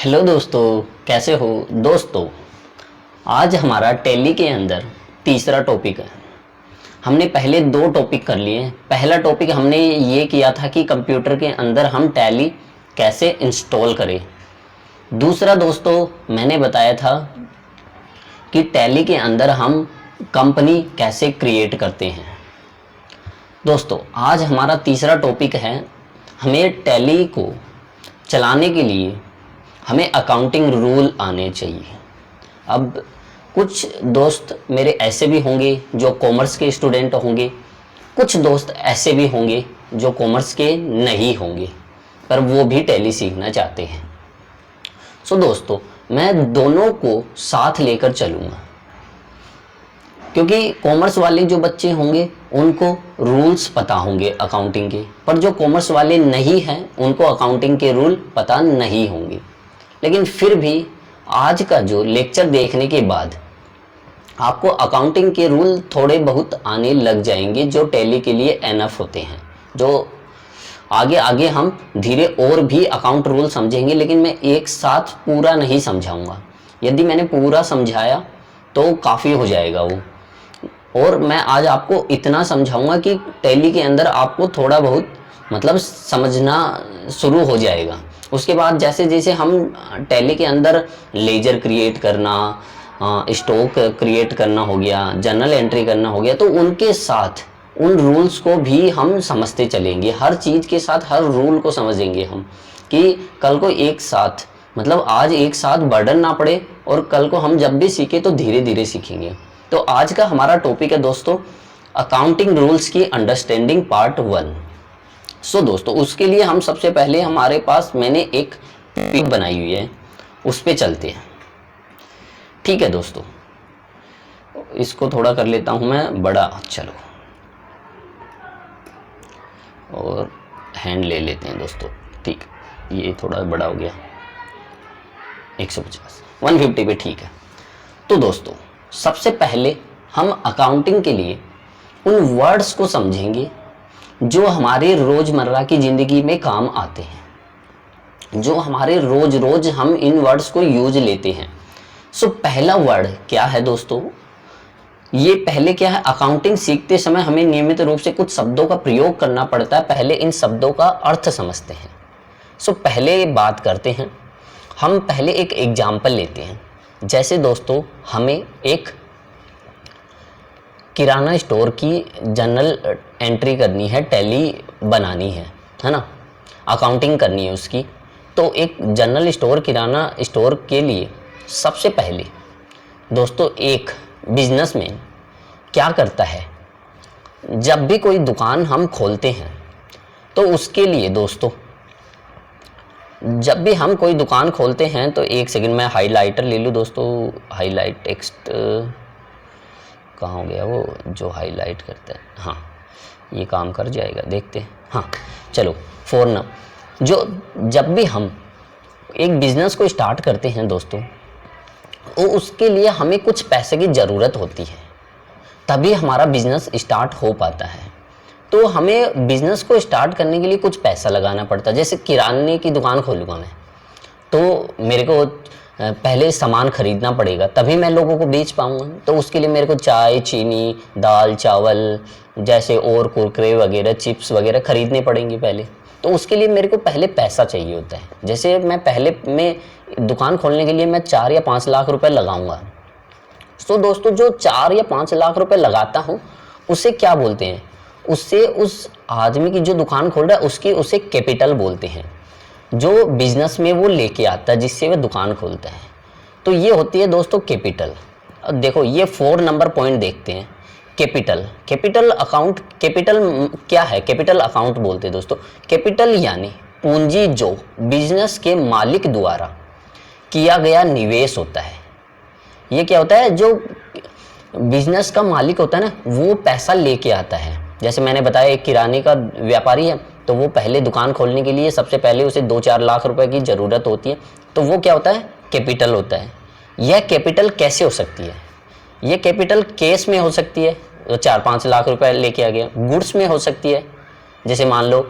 Hello दोस्तों, कैसे हो दोस्तों। आज हमारा टैली के अंदर तीसरा टॉपिक है। हमने पहले दो टॉपिक कर लिए। पहला टॉपिक हमने ये किया था कि कंप्यूटर के अंदर हम टैली कैसे इंस्टॉल करें। दूसरा दोस्तों मैंने बताया था कि टैली के अंदर हम कंपनी कैसे क्रिएट करते हैं। दोस्तों आज हमारा तीसरा टॉपिक है, हमें टैली को चलाने के लिए हमें अकाउंटिंग रूल आने चाहिए। अब कुछ दोस्त मेरे ऐसे भी होंगे जो कॉमर्स के स्टूडेंट होंगे, कुछ दोस्त ऐसे भी होंगे जो कॉमर्स के नहीं होंगे पर वो भी टैली सीखना चाहते हैं। सो दोस्तों मैं दोनों को साथ लेकर चलूँगा, क्योंकि कॉमर्स वाले जो बच्चे होंगे उनको रूल्स पता होंगे अकाउंटिंग के, पर जो कॉमर्स वाले नहीं हैं उनको अकाउंटिंग के रूल पता नहीं होंगे। लेकिन फिर भी आज का जो लेक्चर देखने के बाद आपको अकाउंटिंग के रूल थोड़े बहुत आने लग जाएंगे जो टैली के लिए एनफ होते हैं। जो आगे आगे हम धीरे और भी अकाउंट रूल समझेंगे, लेकिन मैं एक साथ पूरा नहीं समझाऊंगा। यदि मैंने पूरा समझाया तो काफ़ी हो जाएगा वो, और मैं आज आपको इतना समझाऊंगा कि टैली के अंदर आपको थोड़ा बहुत मतलब समझना शुरू हो जाएगा। उसके बाद जैसे जैसे हम टैली के अंदर लेजर क्रिएट करना, स्टॉक क्रिएट करना हो गया, जर्नल एंट्री करना हो गया, तो उनके साथ उन रूल्स को भी हम समझते चलेंगे। हर चीज़ के साथ हर रूल को समझेंगे हम, कि कल को एक साथ मतलब आज एक साथ बर्डन ना पड़े, और कल को हम जब भी सीखें तो धीरे धीरे सीखेंगे। तो आज का हमारा टॉपिक है दोस्तों अकाउंटिंग रूल्स की अंडरस्टैंडिंग पार्ट 1। सो दोस्तों उसके लिए हम सबसे पहले हमारे पास मैंने एक पीपीटी बनाई हुई है, उस पे चलते हैं। ठीक है दोस्तों, इसको थोड़ा कर लेता हूं मैं बड़ा, चलो, और हैंड ले लेते हैं दोस्तों। ठीक, ये थोड़ा बड़ा हो गया, 150 150 पे ठीक है। तो दोस्तों सबसे पहले हम अकाउंटिंग के लिए उन वर्ड्स को समझेंगे जो हमारे रोजमर्रा की जिंदगी में काम आते हैं, जो हमारे रोज रोज हम इन वर्ड्स को यूज लेते हैं। सो पहला वर्ड क्या है दोस्तों, ये पहले क्या है, अकाउंटिंग सीखते समय हमें नियमित रूप से कुछ शब्दों का प्रयोग करना पड़ता है। पहले इन शब्दों का अर्थ समझते हैं। सो पहले बात करते हैं, हम पहले एक एग्जाम्पल लेते हैं। जैसे दोस्तों हमें एक किराना स्टोर की जर्नल एंट्री करनी है, टैली बनानी है ना, अकाउंटिंग करनी है उसकी। तो एक जनरल स्टोर किराना स्टोर के लिए सबसे पहले दोस्तों एक बिजनेसमैन क्या करता है, जब भी कोई दुकान हम खोलते हैं तो उसके लिए दोस्तों, जब भी हम कोई दुकान खोलते हैं तो एक सेकंड में हाइलाइटर ले लूँ दोस्तों। हाईलाइट टेक्स्ट कहाँ हो गया वो जो हाईलाइट करता है, हाँ ये काम कर जाएगा, देखते हैं। हाँ चलो, फॉर नाउ जो जब भी हम एक बिजनेस को स्टार्ट करते हैं दोस्तों, तो उसके लिए हमें कुछ पैसे की ज़रूरत होती है, तभी हमारा बिजनेस स्टार्ट हो पाता है। तो हमें बिजनेस को स्टार्ट करने के लिए कुछ पैसा लगाना पड़ता है। जैसे किराने की दुकान खोलूँगा मैं, तो मेरे को पहले सामान खरीदना पड़ेगा, तभी मैं लोगों को बेच पाऊँगा। तो उसके लिए मेरे को चाय, चीनी, दाल, चावल जैसे और कुरकुरे वगैरह, चिप्स वगैरह खरीदने पड़ेंगे पहले। तो उसके लिए मेरे को पहले पैसा चाहिए होता है। जैसे मैं दुकान खोलने के लिए मैं 4 या 5 लाख रुपए लगाऊंगा। तो दोस्तों जो 4 या 5 लाख रुपए लगाता हूँ उसे क्या बोलते हैं, उससे उस आदमी की जो दुकान खोल रहा है उसकी उसे कैपिटल बोलते हैं, जो बिजनेस में वो लेके आता है जिससे वह दुकान खोलता है। तो ये होती है दोस्तों कैपिटल। अब देखो ये 4 नंबर पॉइंट देखते हैं। कैपिटल, कैपिटल अकाउंट, कैपिटल क्या है, कैपिटल अकाउंट बोलते हैं दोस्तों। कैपिटल यानी पूंजी जो बिजनेस के मालिक द्वारा किया गया निवेश होता है। ये क्या होता है, जो बिजनेस का मालिक होता है ना, वो पैसा लेके आता है। जैसे मैंने बताया एक किराने का व्यापारी है, तो वो पहले दुकान खोलने के लिए सबसे पहले उसे 2-4 लाख रुपए की ज़रूरत होती है। तो वो क्या होता है, कैपिटल होता है। यह कैपिटल कैसे हो सकती है, यह कैपिटल कैश में हो सकती है, 4-5 लाख रुपए लेके आ गया। गुड्स में हो सकती है, जैसे मान लो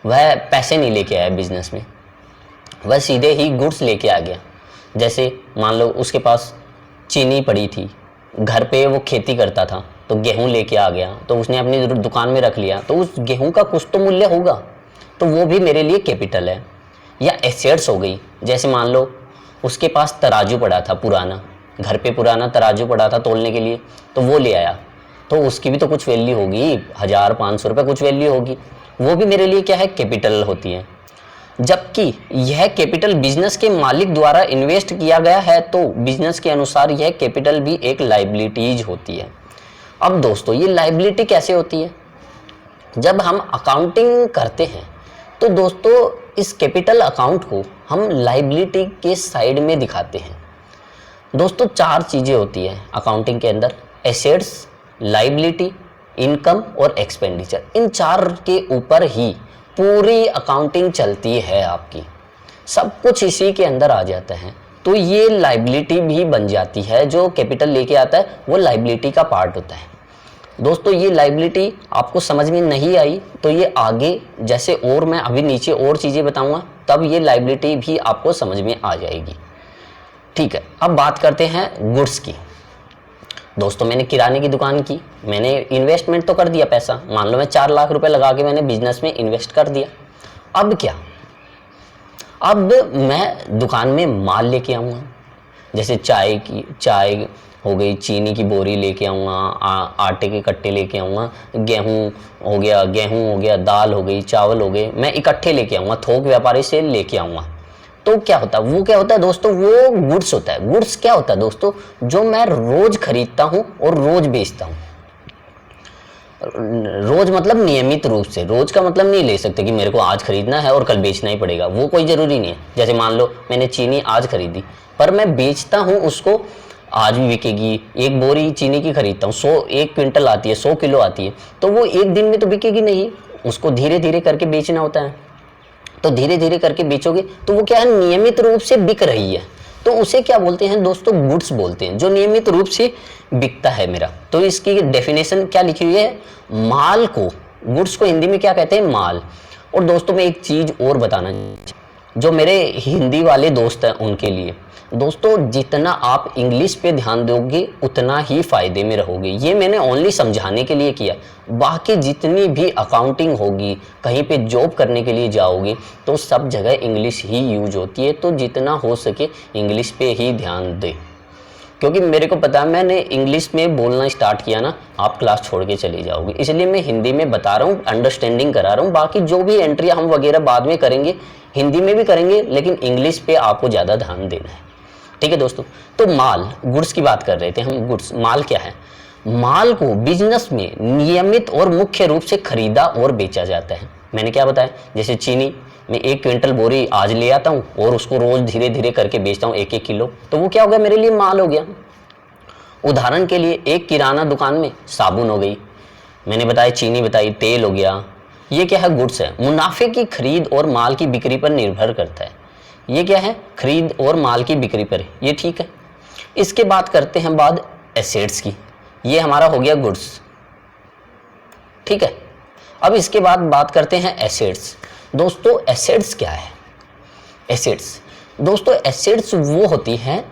वह पैसे नहीं लेके आया बिजनेस में, वह सीधे ही गुड्स लेके आ गया। जैसे मान लो उसके पास चीनी पड़ी थी, घर पे वो खेती करता था तो गेहूं लेके आ गया, तो उसने अपनी दुकान में रख लिया, तो उस गेहूं का कुछ तो मूल्य होगा, तो वो भी मेरे लिए कैपिटल है। या एसेट्स हो गई, जैसे मान लो उसके पास तराजू पड़ा था पुराना, घर पे पुराना तराजू पड़ा था तोलने के लिए, तो वो ले आया, तो उसकी भी तो कुछ वैल्यू होगी, 1,000-500 रुपये कुछ वैल्यू होगी, वो भी मेरे लिए क्या है, कैपिटल होती है। जबकि यह कैपिटल बिजनेस के मालिक द्वारा इन्वेस्ट किया गया है, तो बिजनेस के अनुसार यह कैपिटल भी एक लाइबिलिटीज होती है। अब दोस्तों ये लाइबिलिटी कैसे होती है, जब हम अकाउंटिंग करते हैं तो दोस्तों इस कैपिटल अकाउंट को हम लाइबिलिटी के साइड में दिखाते हैं। दोस्तों 4 चीज़ें होती हैं अकाउंटिंग के अंदर, एसेट्स, लाइबिलिटी, इनकम और एक्सपेंडिचर। इन 4 के ऊपर ही पूरी अकाउंटिंग चलती है आपकी, सब कुछ इसी के अंदर आ जाता है। तो ये लाइबिलिटी भी बन जाती है, जो कैपिटल लेके आता है वो लाइबिलिटी का पार्ट होता है। दोस्तों ये लाइबिलिटी आपको समझ में नहीं आई तो ये आगे जैसे और मैं अभी नीचे और चीज़ें बताऊंगा तब ये लाइबिलिटी भी आपको समझ में आ जाएगी। ठीक है, अब बात करते हैं गुड्स की। दोस्तों मैंने किराने की दुकान की, मैंने इन्वेस्टमेंट तो कर दिया पैसा, मान लो मैं 4 लाख रुपए लगा के मैंने बिजनेस में इन्वेस्ट कर दिया। अब क्या, अब मैं दुकान में माल लेके आऊँगा, जैसे चाय हो गई, चीनी की बोरी लेके आऊँगा, आटे के कट्टे लेके आऊँगा, गेहूँ हो गया, दाल हो गई, चावल हो गए, मैं इकट्ठे लेके आऊँगा, थोक व्यापारी से लेके आऊँगा। तो क्या होता है, वो क्या होता है दोस्तों, वो गुड्स होता है। गुड्स क्या होता है दोस्तों, जो मैं रोज खरीदता हूँ और रोज बेचता हूँ। रोज मतलब नियमित रूप से, रोज का मतलब नहीं ले सकते कि मेरे को आज खरीदना है और कल बेचना ही पड़ेगा, वो कोई जरूरी नहीं है। जैसे मान लो मैंने चीनी आज खरीदी पर मैं बेचता हूँ उसको, आज भी बिकेगी। एक बोरी चीनी की खरीदता हूँ, 1 क्विंटल आती है, 100 किलो आती है, तो वो एक दिन में तो बिकेगी नहीं, उसको धीरे धीरे करके बेचना होता है। तो धीरे धीरे करके बेचोगे तो वो क्या है, नियमित रूप से बिक रही है, तो उसे क्या बोलते हैं दोस्तों, गुड्स बोलते हैं, जो नियमित रूप से बिकता है मेरा। तो इसकी डेफिनेशन क्या लिखी हुई है, माल को, गुड्स को हिंदी में क्या कहते हैं, माल। और दोस्तों मैं एक चीज और बताना, जो मेरे हिंदी वाले दोस्त हैं उनके लिए, दोस्तों जितना आप इंग्लिश पे ध्यान दोगे उतना ही फायदे में रहोगे। ये मैंने ओनली समझाने के लिए किया, बाकी जितनी भी अकाउंटिंग होगी, कहीं पे जॉब करने के लिए जाओगे तो सब जगह इंग्लिश ही यूज होती है, तो जितना हो सके इंग्लिश पे ही ध्यान दें। क्योंकि मेरे को पता है, मैंने इंग्लिश में बोलना स्टार्ट किया ना, आप क्लास छोड़ के चले जाओगे, इसलिए मैं हिंदी में बता रहा हूँ, अंडरस्टैंडिंग करा रहा हूँ। बाकी जो भी एंट्री हम वगैरह बाद में करेंगे हिंदी में भी करेंगे, लेकिन इंग्लिश पे आपको ज़्यादा ध्यान देना है। ठीक है दोस्तों, तो माल, गुड्स की बात कर रहे थे हम। गुड्स, माल क्या है, माल को बिजनेस में नियमित और मुख्य रूप से खरीदा और बेचा जाता है। मैंने क्या बताया, जैसे चीनी, मैं 1 क्विंटल बोरी आज ले आता हूँ और उसको रोज धीरे धीरे करके बेचता हूँ 1-1 किलो, तो वो क्या हो गया, मेरे लिए माल हो गया। उदाहरण के लिए एक किराना दुकान में साबुन हो गई, मैंने बताया चीनी बताई, तेल हो गया, ये क्या है, गुड्स है। मुनाफे की खरीद और माल की बिक्री पर निर्भर करता है, ये क्या है, खरीद और माल की बिक्री पर, ये ठीक है। इसके बाद करते हैं बाद एसेट्स की, ये हमारा हो गया गुड्स, ठीक है। अब इसके बाद बात करते हैं एसेट्स। दोस्तों एसेट्स क्या है, एसेट्स, दोस्तों एसेट्स वो होती हैं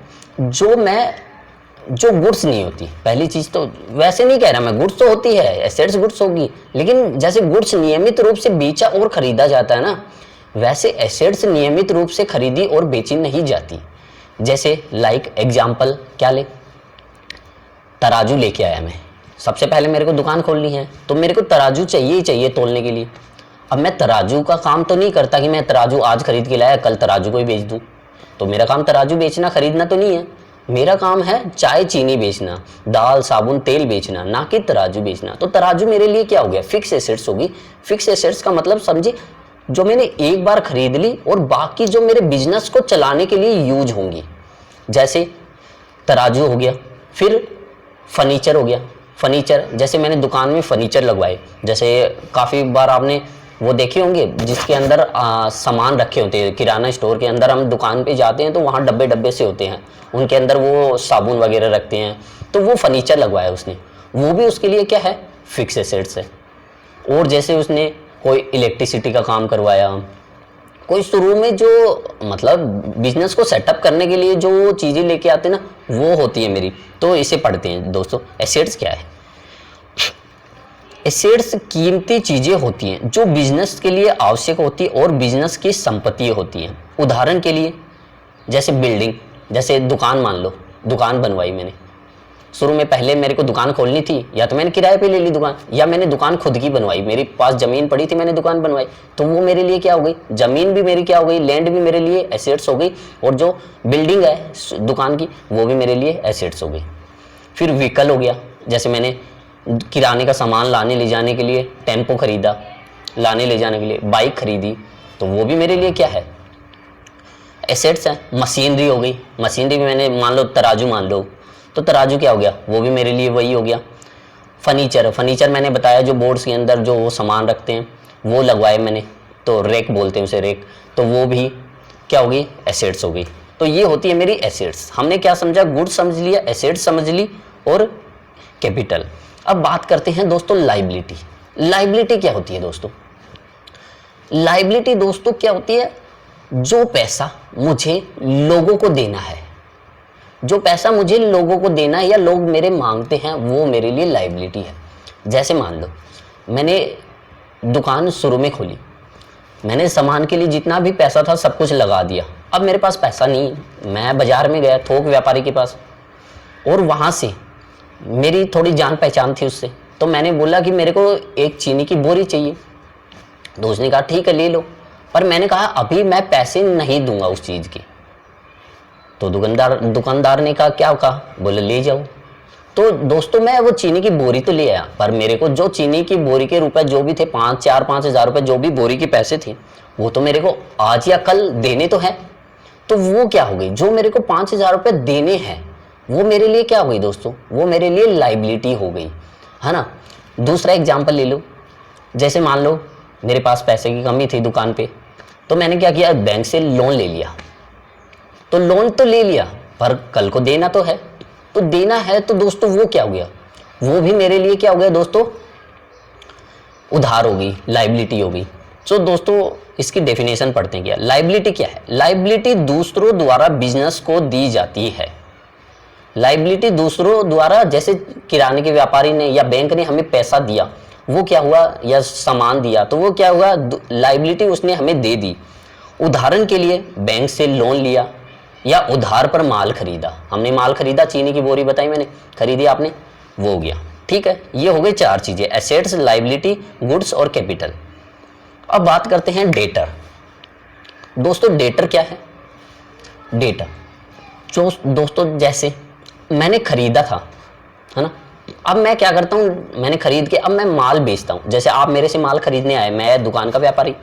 जो गुड्स नहीं होती। पहली चीज तो वैसे नहीं कह रहा मैं, गुड्स तो होती है, एसेट्स गुड्स होगी, लेकिन जैसे गुड्स नियमित रूप से बेचा और खरीदा जाता है ना, वैसे एसेट्स नियमित रूप से खरीदी और बेची नहीं जाती। जैसे लाइक एग्जाम्पल क्या ले, तराजू लेके आया मैं, सबसे पहले मेरे को दुकान खोलनी है तो मेरे को तराजू चाहिए ही चाहिए तोलने के लिए। अब मैं तराजू का काम तो नहीं करता कि मैं तराजू आज खरीद के लाया कल तराजू को ही बेच दूं, तो मेरा काम तराजू बेचना खरीदना तो नहीं है, मेरा काम है चाय चीनी बेचना, दाल साबुन तेल बेचना, ना कि तराजू बेचना। तो तराजू मेरे लिए क्या हो गया, फिक्स एसेट्स होगी। फिक्स एसेट्स का मतलब समझे, जो मैंने एक बार खरीद ली और बाकी जो मेरे बिजनेस को चलाने के लिए यूज होंगी। जैसे तराजू हो गया, फिर फर्नीचर हो गया, फर्नीचर जैसे मैंने दुकान में फर्नीचर लगवाए, जैसे काफ़ी बार आपने वो देखे होंगे जिसके अंदर सामान रखे होते हैं, किराना स्टोर के अंदर हम दुकान पे जाते हैं तो वहाँ डब्बे डब्बे से होते हैं, उनके अंदर वो साबुन वगैरह रखते हैं, तो वो फर्नीचर लगवाया उसने, वो भी उसके लिए क्या है, फिक्स एसेट्स है। और जैसे उसने कोई इलेक्ट्रिसिटी का काम करवाया, कोई शुरू में जो मतलब बिजनेस को सेटअप करने के लिए जो चीजें लेके आते हैं ना, वो होती है मेरी। तो इसे पढ़ते हैं दोस्तों। एसेट्स क्या है? एसेट्स कीमती चीजें होती हैं जो बिजनेस के लिए आवश्यक होती है और बिजनेस की संपत्ति होती हैं। उदाहरण के लिए जैसे बिल्डिंग, जैसे दुकान मान लो, दुकान बनवाई मैंने शुरू में, पहले मेरे को दुकान खोलनी थी, या तो मैंने किराए पे ले ली दुकान, या मैंने दुकान खुद की बनवाई, मेरे पास जमीन पड़ी थी, मैंने दुकान बनवाई, तो वो मेरे लिए क्या हो गई? जमीन भी मेरी क्या हो गई? लैंड भी मेरे लिए एसेट्स हो गई, और जो बिल्डिंग है दुकान की वो भी मेरे लिए एसेट्स हो गई। फिर व्हीकल हो गया, जैसे मैंने किराने का सामान लाने ले जाने के लिए टेम्पो खरीदा, लाने ले जाने के लिए बाइक खरीदी, तो वो भी मेरे लिए क्या है? एसेट्स है। मशीनरी हो गई, मशीनरी में मैंने मान लो तराजू मान लो, तो तराजू क्या हो गया? वो भी मेरे लिए वही हो गया। फर्नीचर, फर्नीचर मैंने बताया जो बोर्ड्स के अंदर जो वो सामान रखते हैं वो लगवाए मैंने, तो रैक बोलते हैं उसे, रैक, तो वो भी क्या होगी? एसेट्स हो गई। तो ये होती है मेरी एसेट्स। हमने क्या समझा? गुड्स समझ लिया, एसेट्स समझ ली और कैपिटल। अब बात करते हैं दोस्तों लाइबिलिटी। लाइबिलिटी क्या होती है दोस्तों? लाइबिलिटी दोस्तों क्या होती है? जो पैसा मुझे लोगों को देना है, जो पैसा मुझे लोगों को देना है या लोग मेरे मांगते हैं, वो मेरे लिए लाइबिलिटी है। जैसे मान लो मैंने दुकान शुरू में खोली, मैंने सामान के लिए जितना भी पैसा था सब कुछ लगा दिया, अब मेरे पास पैसा नहीं, मैं बाजार में गया थोक व्यापारी के पास, और वहाँ से मेरी थोड़ी जान पहचान थी उससे, तो मैंने बोला कि मेरे को एक चीनी की बोरी चाहिए, तो उसने कहा ठीक है ले लो, पर मैंने कहा अभी मैं पैसे नहीं दूंगा उस चीज़ के, तो दुकानदार ने कहा क्या कहा? बोले ले जाओ। तो दोस्तों मैं वो चीनी की बोरी तो ले आया, पर मेरे को जो चीनी की बोरी के रुपए जो भी थे, 5,000 रुपए जो भी बोरी के पैसे थे, वो तो मेरे को आज या कल देने तो है। तो वो क्या हो गई? जो मेरे को 5,000 रुपए देने हैं वो मेरे लिए क्या हो गई दोस्तों? वो मेरे लिए लाइबिलिटी हो गई, है ना। दूसरा एग्जाम्पल ले लो, जैसे मान लो मेरे पास पैसे की कमी थी दुकान पे, तो मैंने क्या किया? बैंक से लोन ले लिया। तो लोन तो ले लिया पर कल को देना तो है, तो देना है तो दोस्तों वो क्या हो गया? वो भी मेरे लिए क्या हो गया दोस्तों? उधार होगी, लाइबिलिटी होगी। तो दोस्तों इसकी डेफिनेशन पढ़ते हैं। क्या लाइबिलिटी क्या है? लाइबिलिटी दूसरों द्वारा बिजनेस को दी जाती है। लाइबिलिटी दूसरों द्वारा, जैसे किराने के व्यापारी ने या बैंक ने हमें पैसा दिया, वो क्या हुआ? या सामान दिया, तो वो क्या हुआ? लाइबिलिटी उसने हमें दे दी। उदाहरण के लिए बैंक से लोन लिया या उधार पर माल खरीदा, हमने माल खरीदा, चीनी की बोरी बताई मैंने, खरीदी आपने, वो हो गया। ठीक है, ये हो गई 4 चीजें, एसेट्स, लाइबिलिटी, गुड्स और कैपिटल। अब बात करते हैं डेटर। दोस्तों डेटर क्या है? डेटर जो दोस्तों जैसे मैंने खरीदा था, है ना, अब मैं क्या करता हूँ? मैंने खरीद के अब मैं माल बेचता हूँ। जैसे आप मेरे से माल खरीदने आए, मैं दुकान का व्यापारी,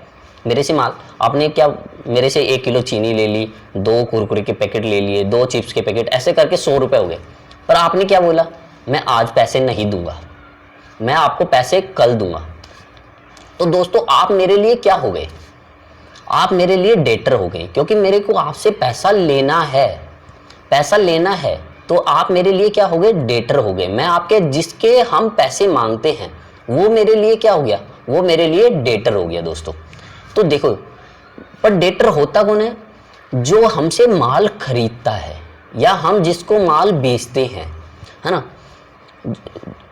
मेरे से माल, आपने क्या मेरे से 1 किलो चीनी ले ली, 2 कुरकुरे के पैकेट ले लिए, 2 चिप्स के पैकेट, ऐसे करके 100 रुपए हो गए। पर आपने क्या बोला? मैं आज पैसे नहीं दूंगा, मैं आपको पैसे कल दूंगा। तो दोस्तों आप मेरे लिए क्या हो गए? आप मेरे लिए डेटर हो गए, क्योंकि मेरे को आपसे पैसा लेना है, पैसा लेना है, तो आप मेरे लिए क्या हो गए? डेटर हो गए। मैं आपके, जिसके हम पैसे मांगते हैं, वो मेरे लिए क्या हो गया? वो मेरे लिए डेटर हो गया दोस्तों। तो देखो, पर डेटर होता कौन है? जो हमसे माल खरीदता है या हम जिसको माल बेचते हैं, है ना।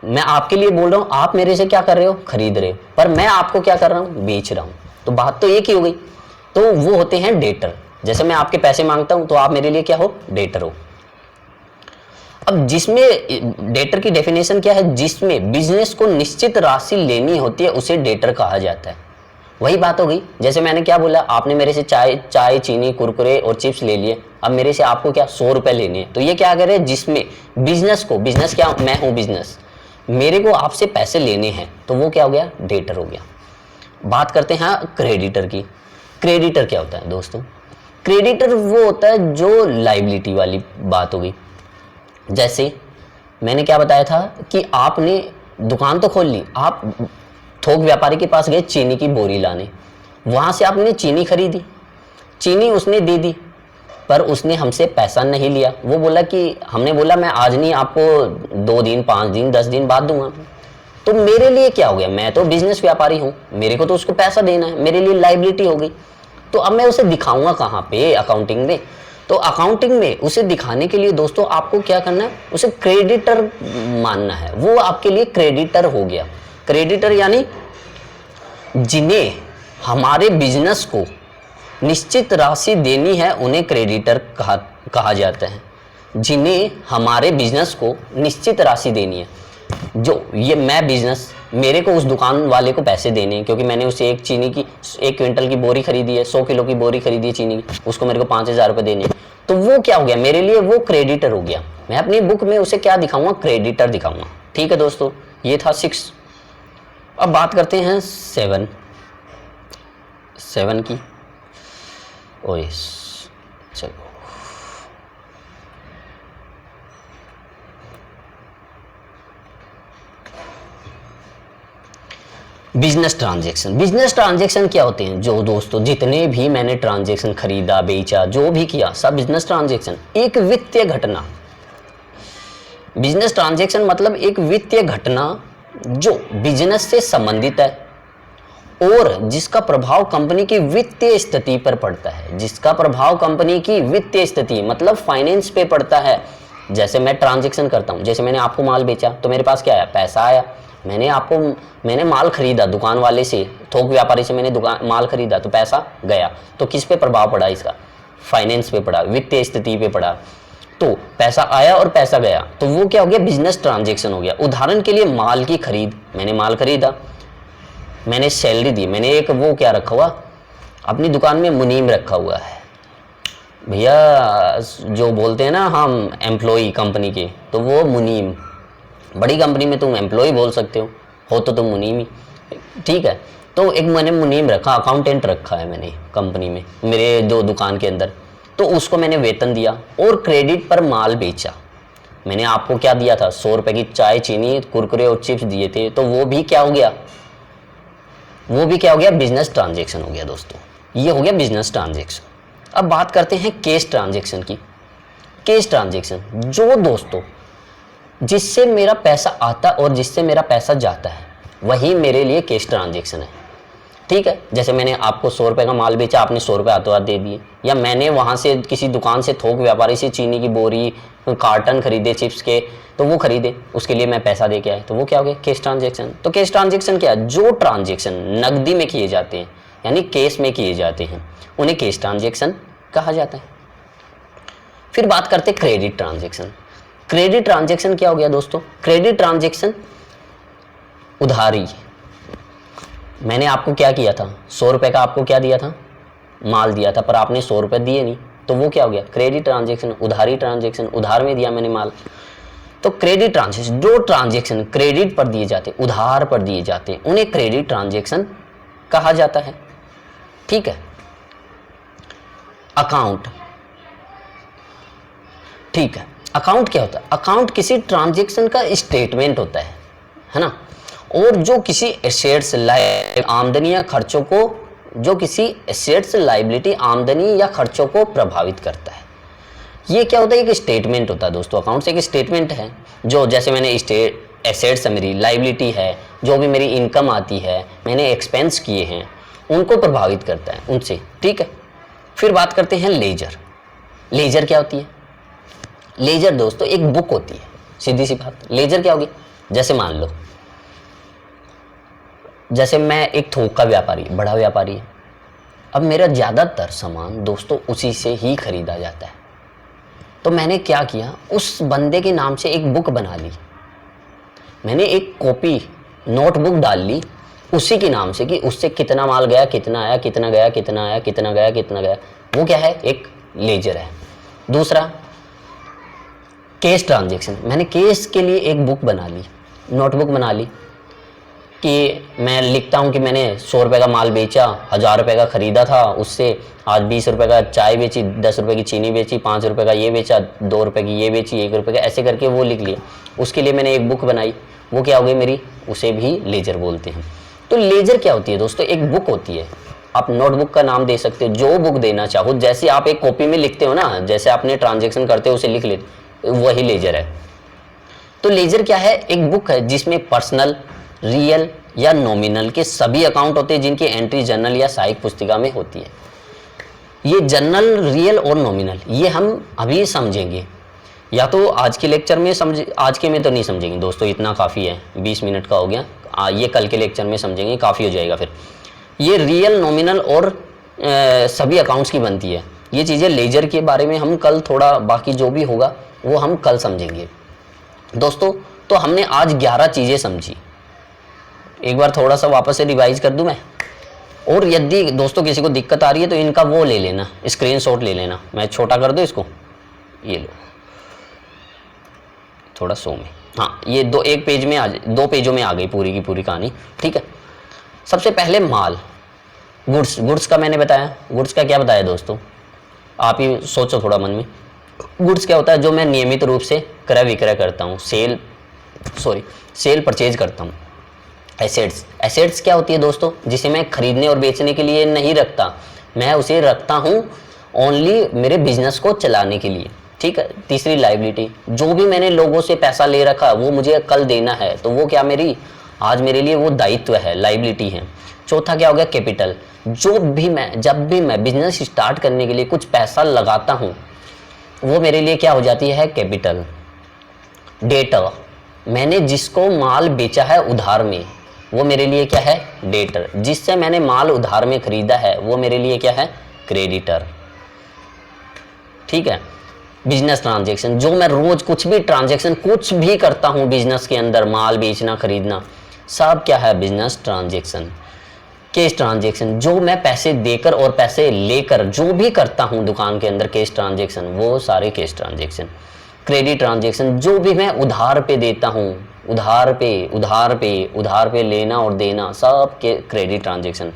मैं आपके लिए बोल रहा हूं, आप मेरे से क्या कर रहे हो? खरीद रहे हो, पर मैं आपको क्या कर रहा हूं? बेच रहा हूं। तो बात तो एक ही हो गई। तो वो होते हैं डेटर। जैसे मैं आपके पैसे मांगता हूं तो आप मेरे लिए क्या हो? डेटर हो। अब जिसमें डेटर की डेफिनेशन क्या है? जिसमें बिजनेस को निश्चित राशि लेनी होती है उसे डेटर कहा जाता है। वही बात हो गई, जैसे मैंने क्या बोला, आपने मेरे से चाय चीनी कुरकुरे और चिप्स ले लिए, अब मेरे से आपको क्या 100 रुपए लेने हैं। तो ये क्या करे? जिसमें बिजनेस को, बिजनेस क्या, मैं हूं बिजनेस, मेरे को आपसे पैसे लेने हैं, तो वो क्या हो गया? डेटर हो गया। बात करते हैं क्रेडिटर की। क्रेडिटर क्या होता है दोस्तों? क्रेडिटर वो होता है जो लाइबिलिटी वाली बात हो गई। जैसे मैंने क्या बताया था कि आपने दुकान तो खोल ली, आप थोक व्यापारी के पास गए चीनी की बोरी लाने, वहां से आपने चीनी खरीदी, चीनी उसने दे दी, पर उसने हमसे पैसा नहीं लिया। वो बोला कि, हमने बोला मैं आज नहीं, आपको 2 दिन 5 दिन 10 दिन बाद दूंगा। तो मेरे लिए क्या हो गया? मैं तो बिजनेस व्यापारी हूं, मेरे को तो उसको पैसा देना है, मेरे लिए लाइबिलिटी हो गई। तो अब मैं उसे दिखाऊंगा कहाँ पे, अकाउंटिंग में। तो अकाउंटिंग में उसे दिखाने के लिए दोस्तों आपको क्या करना है, उसे क्रेडिटर मानना है, वो आपके लिए क्रेडिटर हो गया। क्रेडिटर यानी जिन्हें हमारे बिजनेस को निश्चित राशि देनी है उन्हें क्रेडिटर कहा जाता है। जिन्हें हमारे बिजनेस को निश्चित राशि देनी है, जो ये मैं बिजनेस, मेरे को उस दुकान वाले को पैसे देने हैं क्योंकि मैंने उसे एक चीनी की 1 क्विंटल की बोरी खरीदी है, 100 किलो की बोरी खरीदी है चीनी की, उसको मेरे को 5,000 रुपये देने हैं। तो वो क्या हो गया मेरे लिए, वो क्रेडिटर हो गया। मैं अपनी बुक में उसे क्या दिखाऊंगा, क्रेडिटर दिखाऊंगा। ठीक है दोस्तों, ये था 6। अब बात करते हैं 7 की। ओए चलो, बिजनेस ट्रांजैक्शन। बिजनेस ट्रांजैक्शन क्या होते हैं, जो दोस्तों जितने भी मैंने ट्रांजैक्शन खरीदा बेचा जो भी किया सब बिजनेस ट्रांजैक्शन। एक वित्तीय घटना, बिजनेस ट्रांजैक्शन मतलब एक वित्तीय घटना जो बिजनेस से संबंधित है और जिसका प्रभाव कंपनी की वित्तीय स्थिति पर पड़ता है। जिसका प्रभाव कंपनी की वित्तीय स्थिति मतलब फाइनेंस पे पड़ता है। जैसे मैं ट्रांजैक्शन करता हूं, जैसे मैंने आपको माल बेचा तो मेरे पास क्या आया, पैसा आया। मैंने माल खरीदा दुकान वाले से, थोक व्यापारी से मैंने माल खरीदा तो पैसा गया। तो किस पे प्रभाव पड़ा इसका, फाइनेंस पे पड़ा, वित्तीय स्थिति पे पड़ा। तो पैसा आया और पैसा गया, तो वो क्या हो गया, बिजनेस ट्रांजैक्शन हो गया। उदाहरण के लिए माल की खरीद, मैंने माल खरीदा, मैंने सैलरी दी, मैंने एक वो क्या रखा हुआ अपनी दुकान में, मुनीम रखा हुआ है भैया, जो बोलते हैं ना हम एम्प्लॉय कंपनी के, तो वो मुनीम। बड़ी कंपनी में तुम एम्प्लॉय बोल सकते हो तो तुम मुनीम ही, ठीक है। तो एक मैंने मुनीम रखा, अकाउंटेंट रखा है मैंने कंपनी में, मेरे दो दुकान के अंदर। तो उसको मैंने वेतन दिया और क्रेडिट पर माल बेचा। मैंने आपको क्या दिया था, 100 रुपए की चाय, चीनी, कुरकुरे और चिप्स दिए थे, तो वो भी क्या हो गया, बिजनेस ट्रांजैक्शन हो गया दोस्तों। ये हो गया बिजनेस ट्रांजैक्शन। अब बात करते हैं कैश ट्रांजैक्शन की। कैश ट्रांजैक्शन, जो दोस्तों जिससे मेरा पैसा आता और जिससे मेरा पैसा जाता है, वही मेरे लिए कैश ट्रांजैक्शन है। ठीक है, जैसे मैंने आपको 100 रुपए का माल बेचा, आपने 100 रुपए हाथों हाथ दे दिए, या मैंने वहां से किसी दुकान से थोक व्यापारी से चीनी की बोरी, कार्टन खरीदे चिप्स के, तो वो खरीदे, उसके लिए मैं पैसा दे के आया, तो वो क्या हो गया, कैश ट्रांजैक्शन। तो कैश ट्रांजैक्शन क्या है, जो ट्रांजैक्शन नकदी में किए जाते हैं यानी कैश में किए जाते हैं उन्हें कैश ट्रांजैक्शन कहा जाता है। फिर बात करते हैं क्रेडिट ट्रांजैक्शन। क्रेडिट ट्रांजैक्शन क्या हो गया दोस्तों, क्रेडिट ट्रांजैक्शन उधारी। मैंने आपको क्या किया था, 100 रुपए का आपको क्या दिया था, माल दिया था, पर आपने 100 रुपए दिए नहीं, तो वो क्या हो गया, क्रेडिट ट्रांजैक्शन, उधारी ट्रांजैक्शन, उधार में दिया मैंने माल। तो क्रेडिट ट्रांजैक्शन, जो ट्रांजैक्शन क्रेडिट पर दिए जाते, उधार पर दिए जाते, उन्हें क्रेडिट ट्रांजैक्शन कहा जाता है। ठीक है। अकाउंट, ठीक है, अकाउंट क्या होता है, अकाउंट किसी ट्रांजैक्शन का स्टेटमेंट होता है ना, और जो किसी एसेट्स, आमदनी या खर्चों को, जो किसी एसेट्स, लायबिलिटी, आमदनी या खर्चों को प्रभावित करता है। ये क्या होता है, एक स्टेटमेंट होता है दोस्तों। अकाउंट्स एक स्टेटमेंट है, जो जैसे मैंने एसेट्स है मेरी, लायबिलिटी है, जो भी मेरी इनकम आती है, मैंने एक्सपेंस किए हैं, उनको प्रभावित करता है उनसे। ठीक है। फिर बात करते हैं लेजर। लेजर क्या होती है, लेजर दोस्तों एक बुक होती है, सीधी सी बात। लेजर क्या होगी, जैसे मान लो, जैसे मैं एक थोक का व्यापारी, बड़ा व्यापारी है, अब मेरा ज़्यादातर सामान दोस्तों उसी से ही खरीदा जाता है। तो मैंने क्या किया, उस बंदे के नाम से एक बुक बना ली, मैंने एक कॉपी नोटबुक डाल ली उसी के नाम से, कि उससे कितना माल गया, कितना आया, कितना गया, कितना आया, कितना गया, कितना गया। वो क्या है, एक लेजर है। दूसरा कैश ट्रांजैक्शन, मैंने कैश के लिए एक बुक बना ली, नोटबुक बना ली, कि मैं लिखता हूँ कि मैंने 100 रुपये का माल बेचा, 1000 रुपये का ख़रीदा था, उससे आज 20 रुपये का चाय बेची, 10 रुपये की चीनी बेची, 5 रुपये का ये बेचा, 2 रुपये की ये बेची, 1 रुपये का, ऐसे करके वो लिख लिया। उसके लिए मैंने एक बुक बनाई, वो क्या हो गई मेरी, उसे भी लेजर बोलते हैं। तो लेजर क्या होती है दोस्तों, एक बुक होती है। आप नोटबुक का नाम दे सकते हो, जो बुक देना चाहो, जैसे आप एक कॉपी में लिखते हो ना, जैसे आपने ट्रांजेक्शन करते हो उसे लिख लेते, वही लेजर है। तो लेजर क्या है, एक बुक है जिसमें पर्सनल, रियल या नॉमिनल के सभी अकाउंट होते हैं, जिनकी एंट्री जर्नल या सहायक पुस्तिका में होती है। ये जनरल, रियल और नॉमिनल, ये हम अभी समझेंगे, या तो आज के लेक्चर में समझ, आज के में तो नहीं समझेंगे दोस्तों, इतना काफ़ी है, 20 मिनट का हो गया, ये कल के लेक्चर में समझेंगे, काफ़ी हो जाएगा फिर। ये रियल, नॉमिनल और सभी अकाउंट्स की बनती है ये चीज़ें। लेजर के बारे में हम कल थोड़ा, बाकी जो भी होगा वो हम कल समझेंगे दोस्तों। तो हमने आज 11 चीज़ें समझी, एक बार थोड़ा सा वापस से रिवाइज कर दूं मैं। और यदि दोस्तों किसी को दिक्कत आ रही है तो इनका वो ले लेना, स्क्रीनशॉट ले लेना, मैं छोटा कर दूं इसको, ये लो थोड़ा सो में, हाँ ये एक पेज में आ, 2 पेजों में आ गई पूरी की पूरी कहानी, ठीक है। सबसे पहले माल, गुड्स का मैंने बताया, गुड्स का क्या बताया दोस्तों, आप ही सोचो थोड़ा मन में। गुड्स क्या होता है, जो मैं नियमित रूप से क्रय विक्रय करता हूँ, सेल परचेज करता हूँ। एसेट्स क्या होती है दोस्तों, जिसे मैं खरीदने और बेचने के लिए नहीं रखता, मैं उसे रखता हूँ ओनली मेरे बिजनेस को चलाने के लिए, ठीक है। तीसरी लायबिलिटी, जो भी मैंने लोगों से पैसा ले रखा वो मुझे कल देना है, तो वो क्या मेरी आज मेरे लिए वो दायित्व है, लायबिलिटी है। चौथा क्या हो गया, कैपिटल, जब भी मैं बिजनेस स्टार्ट करने के लिए कुछ पैसा लगाता हूँ वो मेरे लिए क्या हो जाती है, कैपिटल। डेटर, मैंने जिसको माल बेचा है उधार में वो मेरे लिए क्या है, डेटर। जिससे मैंने माल उधार में खरीदा है वो मेरे लिए क्या है, क्रेडिटर, ठीक है। बिजनेस ट्रांजैक्शन, जो मैं रोज कुछ भी ट्रांजैक्शन कुछ भी करता हूँ बिजनेस के अंदर, माल बेचना खरीदना, सब क्या है, बिजनेस ट्रांजैक्शन। कैश ट्रांजैक्शन, जो मैं पैसे देकर और पैसे लेकर जो भी करता हूँ दुकान के अंदर, कैश ट्रांजैक्शन, वो सारे कैश ट्रांजैक्शन। क्रेडिट ट्रांजैक्शन, जो भी मैं उधार पे देता हूँ, उधार पे लेना और देना, सब के क्रेडिट ट्रांजैक्शन।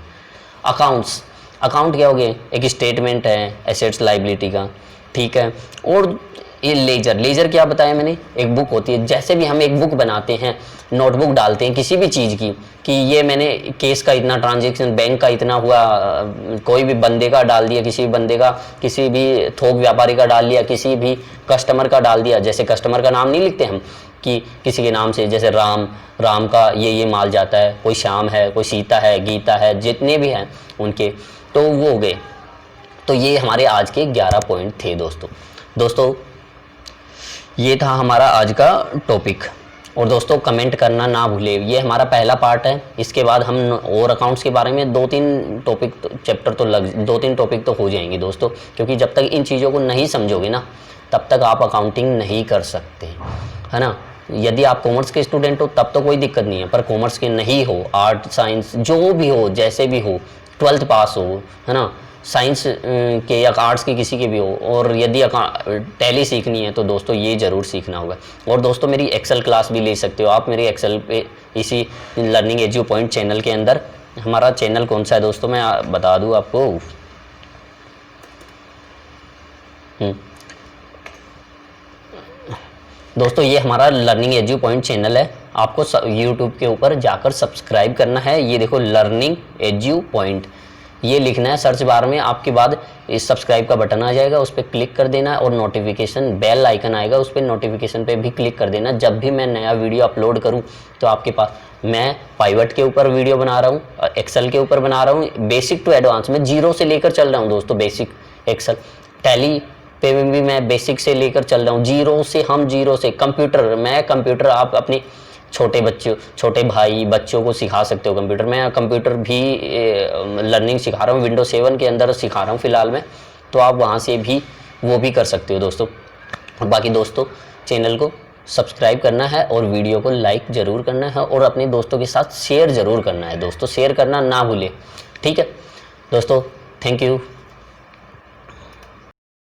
अकाउंट क्या हो गए, एक स्टेटमेंट है एसेट्स लायबिलिटी का, ठीक है। और ये लेजर क्या बताया मैंने, एक बुक होती है। जैसे भी हम एक बुक बनाते हैं, नोटबुक डालते हैं किसी भी चीज़ की, कि ये मैंने केस का इतना ट्रांजैक्शन, बैंक का इतना हुआ, कोई भी बंदे का डाल दिया, किसी बंदे का, किसी भी थोक व्यापारी का डाल दिया, किसी भी कस्टमर का डाल दिया। जैसे कस्टमर का नाम नहीं लिखते हम कि किसी के नाम से, जैसे राम का ये माल जाता है, कोई श्याम है, कोई सीता है, गीता है, जितने भी हैं उनके, तो वो हो गए। तो ये हमारे आज के 11 पॉइंट थे दोस्तों ये था हमारा आज का टॉपिक। और दोस्तों कमेंट करना ना भूले, ये हमारा पहला पार्ट है। इसके बाद हम और अकाउंट्स के बारे में 2-3 टॉपिक चैप्टर तो 2-3 टॉपिक तो हो जाएंगे दोस्तों, क्योंकि जब तक इन चीज़ों को नहीं समझोगे ना तब तक आप अकाउंटिंग नहीं कर सकते, है ना। यदि आप कॉमर्स के स्टूडेंट हो तब तो कोई दिक्कत नहीं है, पर कॉमर्स के नहीं हो, आर्ट साइंस जो भी हो, जैसे भी हो, 12th पास हो, है ना, साइंस के या आर्ट्स के किसी के भी हो, और यदि टैली सीखनी है तो दोस्तों ये ज़रूर सीखना होगा। और दोस्तों मेरी एक्सेल क्लास भी ले सकते हो आप, मेरी एक्सेल पे इसी लर्निंग एज्यू पॉइंट चैनल के अंदर। हमारा चैनल कौन सा है दोस्तों, मैं बता दूँ आपको। दोस्तों ये हमारा लर्निंग एज्यू पॉइंट चैनल है, आपको यूट्यूब के ऊपर जाकर सब्सक्राइब करना है। ये देखो लर्निंग एज्यू पॉइंट, ये लिखना है सर्च बार में, आपके बाद इस सब्सक्राइब का बटन आ जाएगा, उस पर क्लिक कर देना, और नोटिफिकेशन बेल आइकन आएगा, उस पर नोटिफिकेशन पे भी क्लिक कर देना। जब भी मैं नया वीडियो अपलोड करूं तो आपके पास, मैं पाइवट के ऊपर वीडियो बना रहा हूं, एक्सेल के ऊपर बना रहा हूं, बेसिक टू एडवांस में 0 से लेकर चल रहा हूं दोस्तों। बेसिक एक्सेल, टैली पे भी मैं बेसिक से लेकर चल रहा हूँ, 0 से कंप्यूटर आप अपने छोटे भाई बच्चों को सिखा सकते हो कंप्यूटर। मैं कंप्यूटर भी लर्निंग सिखा रहा हूँ, विंडोज 7 के अंदर सिखा रहा हूँ फिलहाल में, तो आप वहाँ से भी वो भी कर सकते हो दोस्तों। और बाकी दोस्तों चैनल को सब्सक्राइब करना है और वीडियो को लाइक ज़रूर करना है, और अपने दोस्तों के साथ शेयर ज़रूर करना है दोस्तों, शेयर करना ना भूलें, ठीक है दोस्तों। Thank you.